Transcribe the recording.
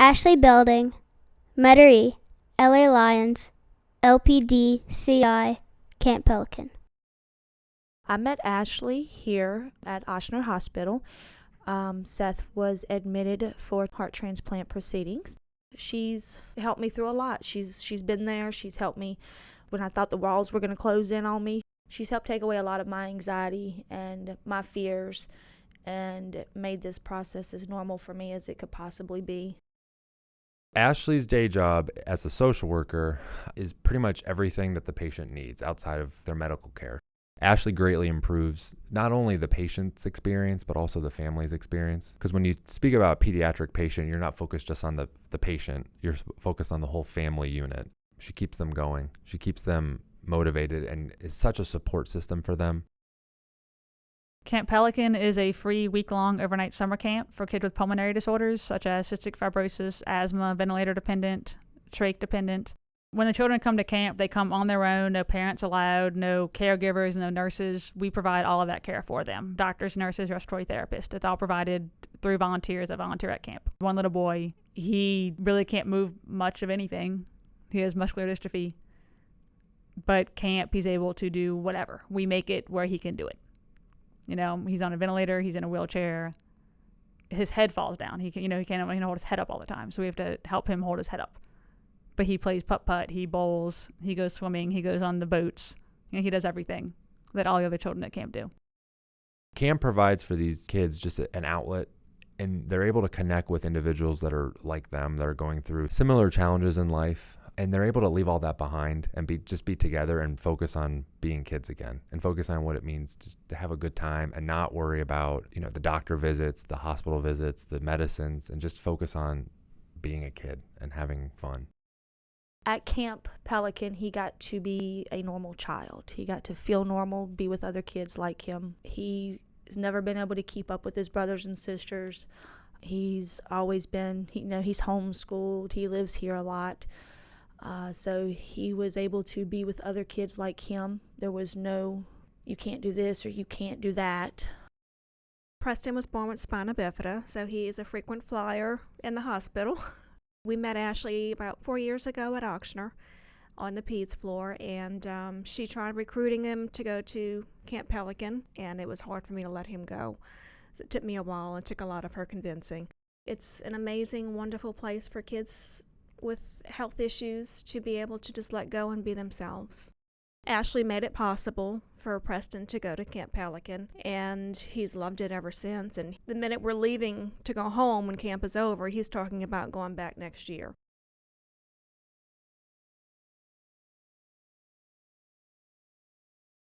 Ashley Belding, Metairie, LA Lions, LPDCI, Camp Pelican. I met Ashley here at Ochsner Hospital. Seth was admitted for heart transplant proceedings. She's helped me through a lot. She's been there. She's helped me when I thought the walls were going to close in on me. She's helped take away a lot of my anxiety and my fears and made this process as normal for me as it could possibly be. Ashley's day job as a social worker is pretty much everything that the patient needs outside of their medical care. Ashley greatly improves not only the patient's experience, but also the family's experience. Because when you speak about a pediatric patient, you're not focused just on the patient. You're focused on the whole family unit. She keeps them going. She keeps them motivated and is such a support system for them. Camp Pelican is a free week-long overnight summer camp for kids with pulmonary disorders such as cystic fibrosis, asthma, ventilator dependent, trach dependent. When the children come to camp, they come on their own, no parents allowed, no caregivers, no nurses. We provide all of that care for them. Doctors, nurses, respiratory therapists. It's all provided through volunteers that volunteer at camp. One little boy, he really can't move much of anything. He has muscular dystrophy. But camp, he's able to do whatever. We make it where he can do it. You know, he's on a ventilator, he's in a wheelchair. His head falls down. He can't hold his head up all the time. So we have to help him hold his head up. But he plays putt-putt, he bowls, he goes swimming, he goes on the boats. He does everything that all the other children at camp do. Camp provides for these kids just an outlet, and they're able to connect with individuals that are like them, that are going through similar challenges in life. And they're able to leave all that behind and be together and focus on being kids again and focus on what it means to have a good time and not worry about, the doctor visits, the hospital visits, the medicines, and just focus on being a kid and having fun. At Camp Pelican, he got to be a normal child. He got to feel normal, be with other kids like him. He has never been able to keep up with his brothers and sisters. He's always been, he's homeschooled. He lives here a lot. So he was able to be with other kids like him. There was no, you can't do this or you can't do that. Preston was born with spina bifida, so he is a frequent flyer in the hospital. We met Ashley about 4 years ago at Ochsner on the peds floor, and she tried recruiting him to go to Camp Pelican, and it was hard for me to let him go. So it took me a while and took a lot of her convincing. It's an amazing, wonderful place for kids with health issues to be able to just let go and be themselves. Ashley made it possible for Preston to go to Camp Pelican, and he's loved it ever since. And the minute we're leaving to go home when camp is over, he's talking about going back next year.